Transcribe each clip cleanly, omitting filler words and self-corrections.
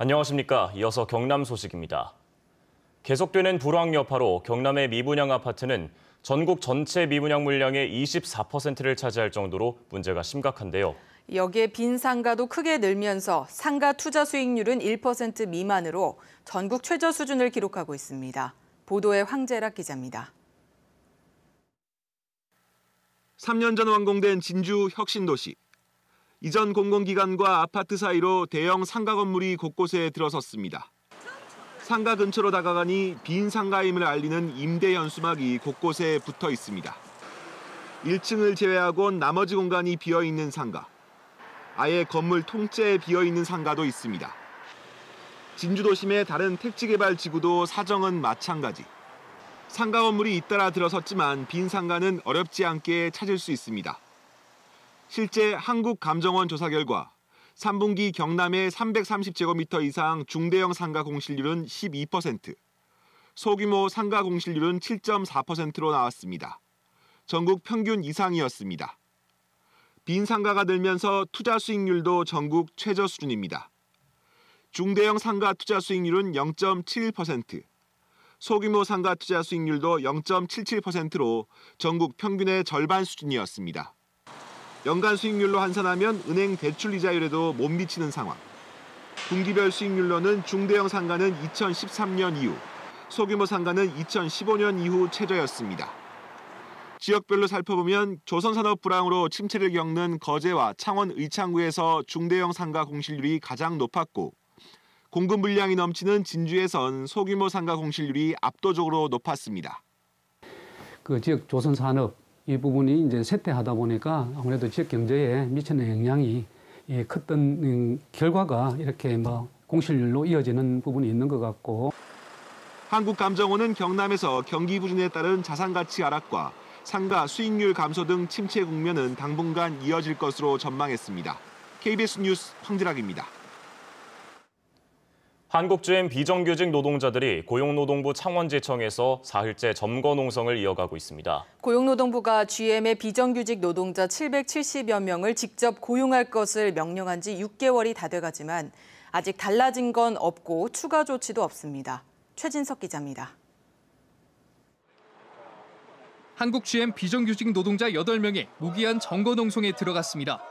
안녕하십니까. 이어서 경남 소식입니다. 계속되는 불황 여파로 경남의 미분양 아파트는 전국 전체 미분양 물량의 24%를 차지할 정도로 문제가 심각한데요. 여기에 빈 상가도 크게 늘면서 상가 투자 수익률은 1% 미만으로 전국 최저 수준을 기록하고 있습니다. 보도에 황재락 기자입니다. 3년 전 완공된 진주 혁신도시. 이전 공공기관과 아파트 사이로 대형 상가 건물이 곳곳에 들어섰습니다. 상가 근처로 다가가니 빈 상가임을 알리는 임대 현수막이 곳곳에 붙어 있습니다. 1층을 제외하곤 나머지 공간이 비어있는 상가. 아예 건물 통째에 비어있는 상가도 있습니다. 진주도심의 다른 택지개발 지구도 사정은 마찬가지. 상가 건물이 잇따라 들어섰지만 빈 상가는 어렵지 않게 찾을 수 있습니다. 실제 한국감정원 조사 결과 3분기 경남의 330제곱미터 이상 중대형 상가 공실률은 12%, 소규모 상가 공실률은 7.4%로 나왔습니다. 전국 평균 이상이었습니다. 빈 상가가 늘면서 투자 수익률도 전국 최저 수준입니다. 중대형 상가 투자 수익률은 0.71%, 소규모 상가 투자 수익률도 0.77%로 전국 평균의 절반 수준이었습니다. 연간 수익률로 환산하면 은행 대출 이자율에도 못 미치는 상황. 분기별 수익률로는 중대형 상가는 2013년 이후, 소규모 상가는 2015년 이후 최저였습니다. 지역별로 살펴보면 조선산업 불황으로 침체를 겪는 거제와 창원 의창구에서 중대형 상가 공실률이 가장 높았고, 공급 물량이 넘치는 진주에선 소규모 상가 공실률이 압도적으로 높았습니다. 그 지역 조선산업 이 부분이 이제 쇠퇴하다 보니까 아무래도 지역 경제에 미치는 영향이 컸던 결과가 이렇게 공실률로 이어지는 부분이 있는 것 같고. 한국감정원은 경남에서 경기 부진에 따른 자산 가치 하락과 상가 수익률 감소 등 침체 국면은 당분간 이어질 것으로 전망했습니다. KBS 뉴스 황재락입니다. 한국 GM 비정규직 노동자들이 고용노동부 창원지청에서 사흘째 점거 농성을 이어가고 있습니다. 고용노동부가 GM의 비정규직 노동자 770여 명을 직접 고용할 것을 명령한 지 6개월이 다 돼가지만 아직 달라진 건 없고 추가 조치도 없습니다. 최진석 기자입니다. 한국 GM 비정규직 노동자 8명이 무기한 점거 농성에 들어갔습니다.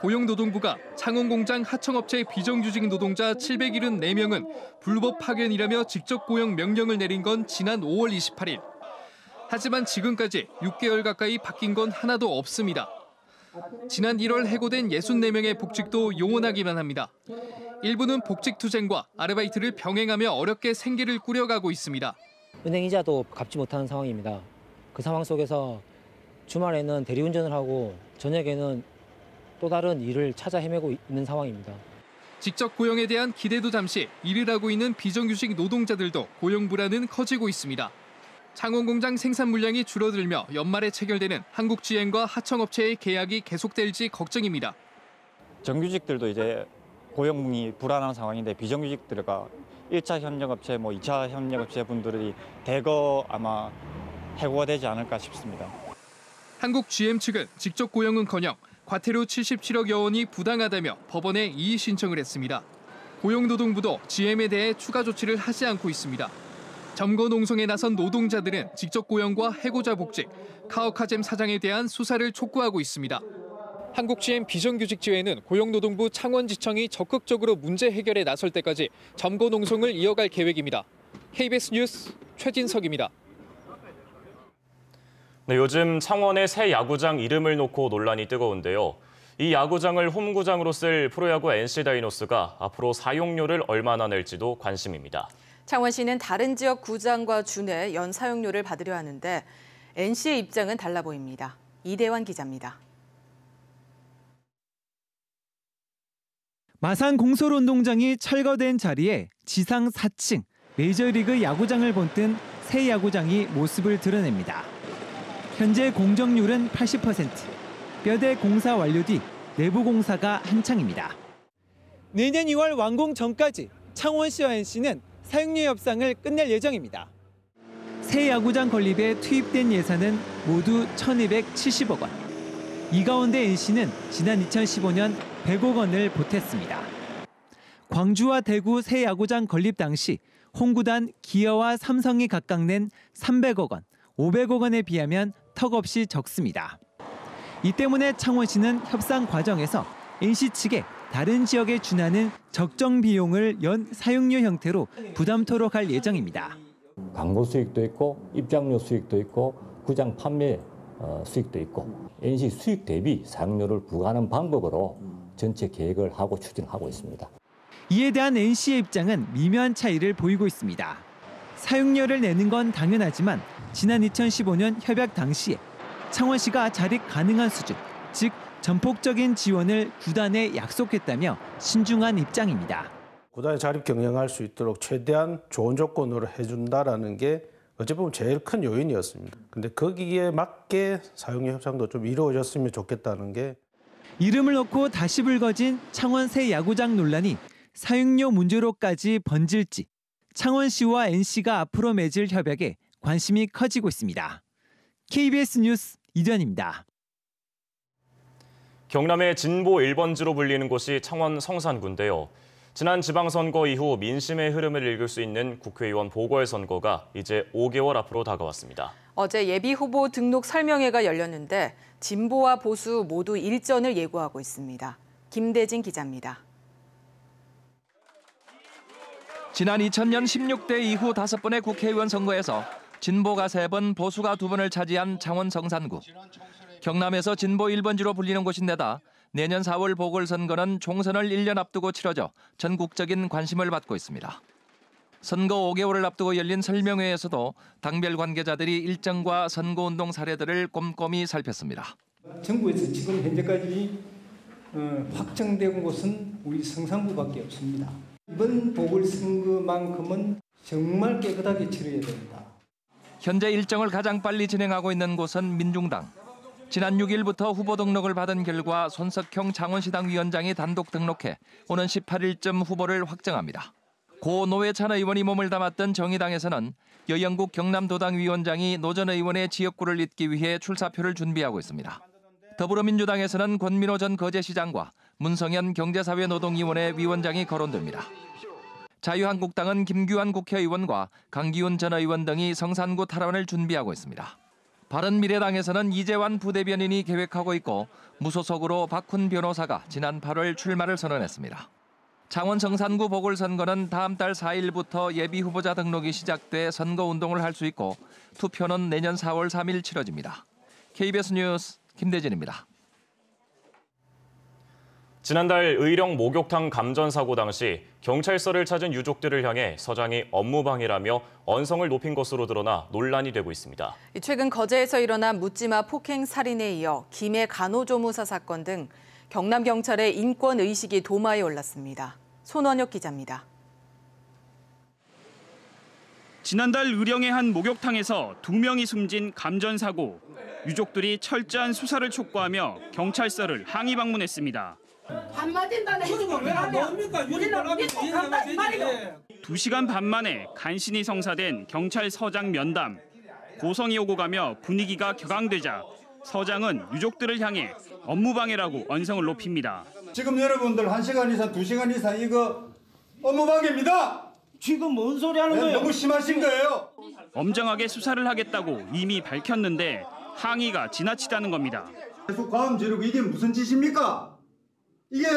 고용노동부가 창원공장 하청업체 비정규직 노동자 774명은 불법 파견이라며 직접 고용 명령을 내린 건 지난 5월 28일. 하지만 지금까지 6개월 가까이 바뀐 건 하나도 없습니다. 지난 1월 해고된 64명의 복직도 용원하기만 합니다. 일부는 복직투쟁과 아르바이트를 병행하며 어렵게 생계를 꾸려가고 있습니다. 은행 이자도 갚지 못하는 상황입니다. 그 상황 속에서 주말에는 대리운전을 하고 저녁에는 또 다른 일을 찾아 헤매고 있는 상황입니다. 직접 고용에 대한 기대도 잠시 일을 하고 있는 비정규직 노동자들도 고용 불안은 커지고 있습니다. 창원공장 생산 물량이 줄어들며 연말에 체결되는 한국 GM과 하청업체의 계약이 계속될지 걱정입니다. 정규직들도 이제 고용이 불안한 상황인데 비정규직들과 1차 협력업체, 2차 협력업체 분들이 대거 아마 해고가 되지 않을까 싶습니다. 한국 GM 측은 직접 고용은커녕 과태료 77억여 원이 부당하다며 법원에 이의 신청을 했습니다. 고용노동부도 GM에 대해 추가 조치를 하지 않고 있습니다. 점거 농성에 나선 노동자들은 직접 고용과 해고자 복직, 카오카잼 사장에 대한 수사를 촉구하고 있습니다. 한국 GM 비정규직지회는 고용노동부 창원지청이 적극적으로 문제 해결에 나설 때까지 점거 농성을 이어갈 계획입니다. KBS 뉴스 최진석입니다. 네, 요즘 창원의 새 야구장 이름을 놓고 논란이 뜨거운데요. 이 야구장을 홈구장으로 쓸 프로야구 NC 다이노스가 앞으로 사용료를 얼마나 낼지도 관심입니다. 창원시는 다른 지역 구장과 준해 연 사용료를 받으려 하는데 NC의 입장은 달라 보입니다. 이대환 기자입니다. 마산 공설운동장이 철거된 자리에 지상 4층 메이저리그 야구장을 본뜬 새 야구장이 모습을 드러냅니다. 현재 공정률은 80%, 뼈대 공사 완료 뒤 내부 공사가 한창입니다. 내년 2월 완공 전까지 창원시와 NC는 사용료 협상을 끝낼 예정입니다. 새 야구장 건립에 투입된 예산은 모두 1,270억 원. 이 가운데 NC는 지난 2015년 100억 원을 보탰습니다. 광주와 대구 새 야구장 건립 당시 홍구단 기아와 삼성이 각각 낸 300억 원, 500억 원에 비하면 턱없이 적습니다. 이 때문에 창원시는 협상 과정에서 NC 측에 다른 지역에 준하는 적정 비용을 연 사용료 형태로 부담토록 할 예정입니다. 광고 수익도 있고 입장료 수익도 있고 구장 판매 수익도 있고 NC 수익 대비 사용료를 부과하는 방법으로 전체 계획을 하고 추진하고 있습니다. 이에 대한 NC의 입장은 미묘한 차이를 보이고 있습니다. 사용료를 내는 건 당연하지만 지난 2015년 협약 당시에 창원시가 자립 가능한 수준, 즉 전폭적인 지원을 구단에 약속했다며 신중한 입장입니다. 구단에 자립 경영할 수 있도록 최대한 좋은 조건으로 해준다라는 게 어찌 보면 제일 큰 요인이었습니다. 근데 거기에 맞게 사용료 협상도 좀 이루어졌으면 좋겠다는 게. 이름을 놓고 다시 불거진 창원 새 야구장 논란이 사용료 문제로까지 번질지 창원시와 NC가 앞으로 맺을 협약에 관심이 커지고 있습니다. KBS 뉴스 이전입니다. 경남의 진보 1번지로 불리는 곳이 창원 성산구인데요. 지난 지방선거 이후 민심의 흐름을 읽을 수 있는 국회의원 보궐선거가 이제 5개월 앞으로 다가왔습니다. 어제 예비후보 등록 설명회가 열렸는데 진보와 보수 모두 일전을 예고하고 있습니다. 김대진 기자입니다. 지난 2000년 16대 이후 5번의 국회의원 선거에서 진보가 3번, 보수가 2번을 차지한 창원 성산구. 경남에서 진보 1번지로 불리는 곳인데다 내년 4월 보궐선거는 총선을 1년 앞두고 치러져 전국적인 관심을 받고 있습니다. 선거 5개월을 앞두고 열린 설명회에서도 당별 관계자들이 일정과 선거운동 사례들을 꼼꼼히 살폈습니다. 정부에서 지금 현재까지 확정된 곳은 우리 성산구밖에 없습니다. 이번 보궐선거만큼은 정말 깨끗하게 치러야 됩니다. 현재 일정을 가장 빨리 진행하고 있는 곳은 민중당. 지난 6일부터 후보 등록을 받은 결과 손석형 창원시당 위원장이 단독 등록해 오는 18일쯤 후보를 확정합니다. 고 노회찬 의원이 몸을 담았던 정의당에서는 여영국 경남도당 위원장이 노 전 의원의 지역구를 잇기 위해 출사표를 준비하고 있습니다. 더불어민주당에서는 권민호 전 거제시장과 문성현 경제사회노동위원회 위원장이 거론됩니다. 자유한국당은 김규환 국회의원과 강기훈 전 의원 등이 성산구 탈환을 준비하고 있습니다. 바른미래당에서는 이재환 부대변인이 계획하고 있고 무소속으로 박훈 변호사가 지난 8월 출마를 선언했습니다. 창원 성산구 보궐선거는 다음 달 4일부터 예비후보자 등록이 시작돼 선거운동을 할 수 있고 투표는 내년 4월 3일 치러집니다. KBS 뉴스 김대진입니다. 지난달 의령 목욕탕 감전 사고 당시 경찰서를 찾은 유족들을 향해 서장이 업무방해라며 언성을 높인 것으로 드러나 논란이 되고 있습니다. 최근 거제에서 일어난 묻지마 폭행 살인에 이어 김해 간호조무사 사건 등 경남경찰의 인권의식이 도마에 올랐습니다. 손원혁 기자입니다. 지난달 의령의 한 목욕탕에서 2명이 숨진 감전 사고. 유족들이 철저한 수사를 촉구하며 경찰서를 항의 방문했습니다. 한마디도 안 해. 왜안 나옵니까? 우리는 한마디 말이고. 2시간 반 만에 간신히 성사된 경찰서장 면담. 고성이 오고 가며 분위기가 격앙되자 서장은 유족들을 향해 업무방해라고 언성을 높입니다. 지금 여러분들 1시간 이상, 2시간 이상 이거 업무방해입니다. 지금 뭔 소리 하는 거예요? 너무 심하신 거예요. 엄정하게 수사를 하겠다고 이미 밝혔는데 항의가 지나치다는 겁니다. 계속 과음 지르고 이게 무슨 짓입니까? 이게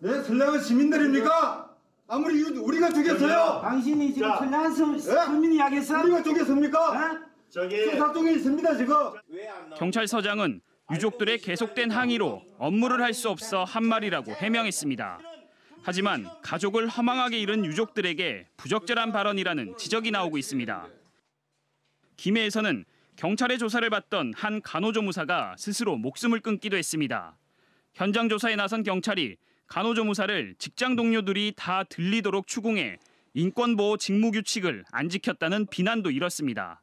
선량한 시민들입니까? 아무리 우리가 죽였어요. 당신이 지금 선량한 시민이 하겠어? 우리가 죽였습니까? 수사 중에 있습니다 지금. 경찰서장은 유족들의 계속된 항의로 업무를 할 수 없어 한 말이라고 해명했습니다. 하지만 가족을 허망하게 잃은 유족들에게 부적절한 발언이라는 지적이 나오고 있습니다. 김해에서는 경찰의 조사를 받던 한 간호조무사가 스스로 목숨을 끊기도 했습니다. 현장 조사에 나선 경찰이 간호조무사를 직장 동료들이 다 들리도록 추궁해 인권보호 직무규칙을 안 지켰다는 비난도 일었습니다.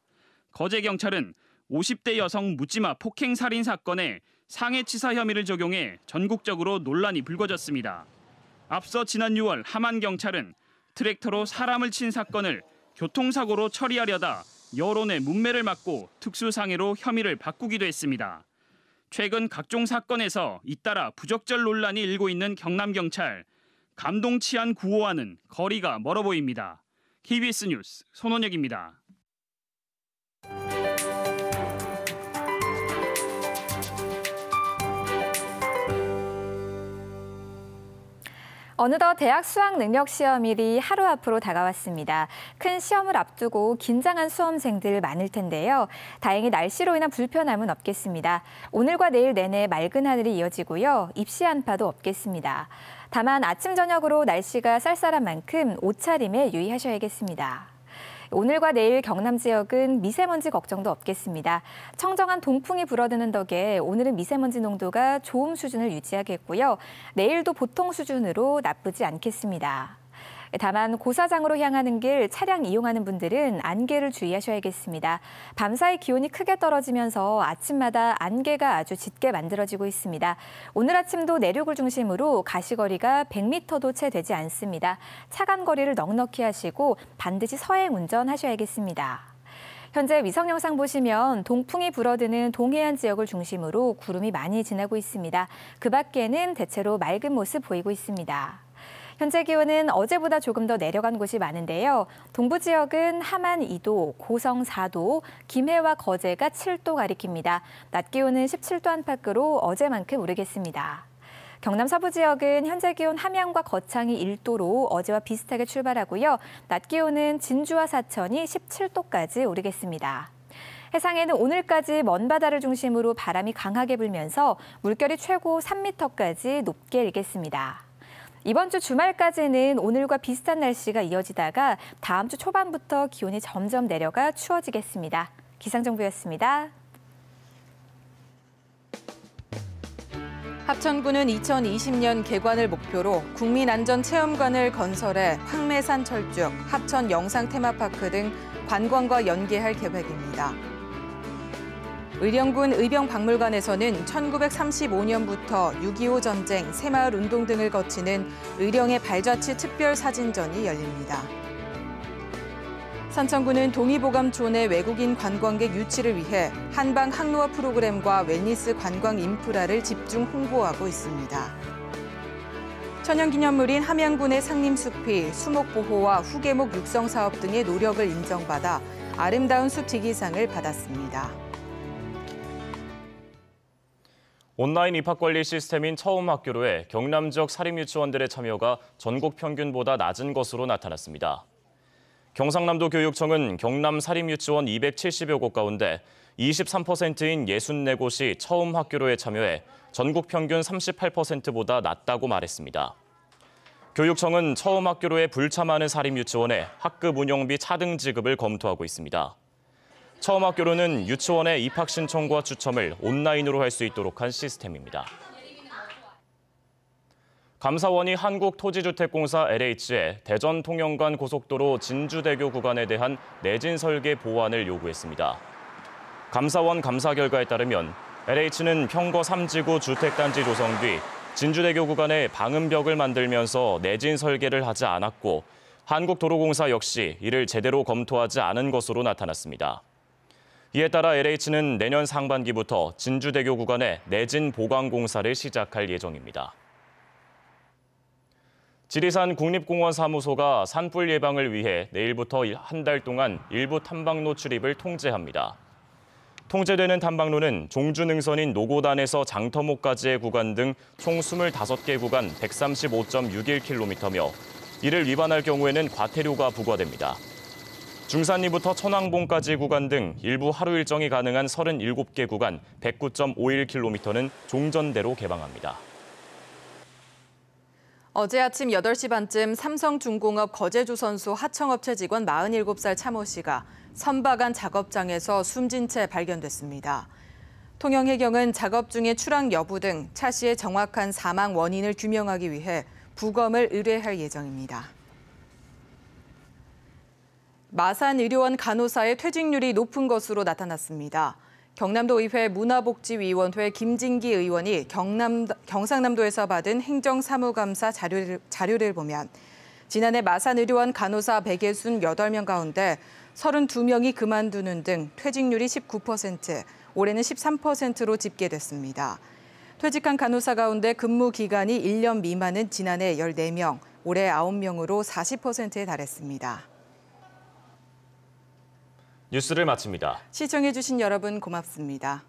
거제경찰은 50대 여성 묻지마 폭행 살인 사건에 상해치사 혐의를 적용해 전국적으로 논란이 불거졌습니다. 앞서 지난 6월 함안경찰은 트랙터로 사람을 친 사건을 교통사고로 처리하려다 여론의 문매를 막고 특수상해로 혐의를 바꾸기도 했습니다. 최근 각종 사건에서 잇따라 부적절 논란이 일고 있는 경남경찰. 감동치 않은 구호와는 거리가 멀어 보입니다. KBS 뉴스 손원혁입니다. 어느덧 대학 수학 능력 시험일이 하루 앞으로 다가왔습니다. 큰 시험을 앞두고 긴장한 수험생들 많을 텐데요. 다행히 날씨로 인한 불편함은 없겠습니다. 오늘과 내일 내내 맑은 하늘이 이어지고요. 입시 한파도 없겠습니다. 다만 아침 저녁으로 날씨가 쌀쌀한 만큼 옷차림에 유의하셔야겠습니다. 오늘과 내일 경남 지역은 미세먼지 걱정도 없겠습니다. 청정한 동풍이 불어드는 덕에 오늘은 미세먼지 농도가 좋음 수준을 유지하겠고요. 내일도 보통 수준으로 나쁘지 않겠습니다. 다만 고사장으로 향하는 길 차량 이용하는 분들은 안개를 주의하셔야겠습니다. 밤사이 기온이 크게 떨어지면서 아침마다 안개가 아주 짙게 만들어지고 있습니다. 오늘 아침도 내륙을 중심으로 가시거리가 100m도 채 되지 않습니다. 차간 거리를 넉넉히 하시고 반드시 서행 운전하셔야겠습니다. 현재 위성 영상 보시면 동풍이 불어드는 동해안 지역을 중심으로 구름이 많이 지나고 있습니다. 그 밖에는 대체로 맑은 모습 보이고 있습니다. 현재 기온은 어제보다 조금 더 내려간 곳이 많은데요. 동부 지역은 함안 2도, 고성 4도, 김해와 거제가 7도 가리킵니다. 낮 기온은 17도 안팎으로 어제만큼 오르겠습니다. 경남 서부 지역은 현재 기온 함양과 거창이 1도로 어제와 비슷하게 출발하고요. 낮 기온은 진주와 사천이 17도까지 오르겠습니다. 해상에는 오늘까지 먼바다를 중심으로 바람이 강하게 불면서 물결이 최고 3m까지 높게 일겠습니다. 이번 주 주말까지는 오늘과 비슷한 날씨가 이어지다가 다음 주 초반부터 기온이 점점 내려가 추워지겠습니다. 기상정보였습니다. 합천구는 2020년 개관을 목표로 국민안전체험관을 건설해 황매산 철쭉, 합천 영상테마파크 등 관광과 연계할 계획입니다. 의령군 의병박물관에서는 1935년부터 6.25 전쟁, 새마을 운동 등을 거치는 의령의 발자취 특별사진전이 열립니다. 산천구는 동의보감촌 내 외국인 관광객 유치를 위해 한방 항로화 프로그램과 웰니스 관광 인프라를 집중 홍보하고 있습니다. 천연기념물인 함양군의 상림숲이 수목보호와 후계목 육성 사업 등의 노력을 인정받아 아름다운 숲 지기상을 받았습니다. 온라인 입학관리 시스템인 처음학교로에 경남 지역 사립유치원들의 참여가 전국 평균보다 낮은 것으로 나타났습니다. 경상남도 교육청은 경남 사립유치원 270여 곳 가운데 23%인 64곳이 처음학교로에 참여해 전국 평균 38%보다 낮다고 말했습니다. 교육청은 처음학교로에 불참하는 사립유치원에 학급 운영비 차등 지급을 검토하고 있습니다. 처음학교로는 유치원의 입학 신청과 추첨을 온라인으로 할 수 있도록 한 시스템입니다. 감사원이 한국토지주택공사 LH에 대전 통영간 고속도로 진주대교 구간에 대한 내진 설계 보완을 요구했습니다. 감사원 감사 결과에 따르면 LH는 평거 3지구 주택단지 조성 뒤 진주대교 구간에 방음벽을 만들면서 내진 설계를 하지 않았고 한국도로공사 역시 이를 제대로 검토하지 않은 것으로 나타났습니다. 이에 따라 LH는 내년 상반기부터 진주대교 구간에 내진 보강 공사를 시작할 예정입니다. 지리산 국립공원 사무소가 산불 예방을 위해 내일부터 한 달 동안 일부 탐방로 출입을 통제합니다. 통제되는 탐방로는 종주능선인 노고단에서 장터목까지의 구간 등 총 25개 구간 135.61km며 이를 위반할 경우에는 과태료가 부과됩니다. 중산리부터 천왕봉까지 구간 등 일부 하루 일정이 가능한 37개 구간 109.51km는 종전대로 개방합니다. 어제 아침 8시 반쯤 삼성중공업 거제조선소 하청업체 직원 47살 차모 씨가 선박안 작업장에서 숨진 채 발견됐습니다. 통영해경은 작업 중에 추락 여부 등 차 씨의 정확한 사망 원인을 규명하기 위해 부검을 의뢰할 예정입니다. 마산의료원 간호사의 퇴직률이 높은 것으로 나타났습니다. 경남도의회 문화복지위원회 김진기 의원이 경상남도에서 받은 행정사무감사 자료를 보면 지난해 마산의료원 간호사 168명 가운데 32명이 그만두는 등 퇴직률이 19%, 올해는 13%로 집계됐습니다. 퇴직한 간호사 가운데 근무 기간이 1년 미만은 지난해 14명, 올해 9명으로 40%에 달했습니다. 뉴스를 마칩니다. 시청해주신 여러분 고맙습니다.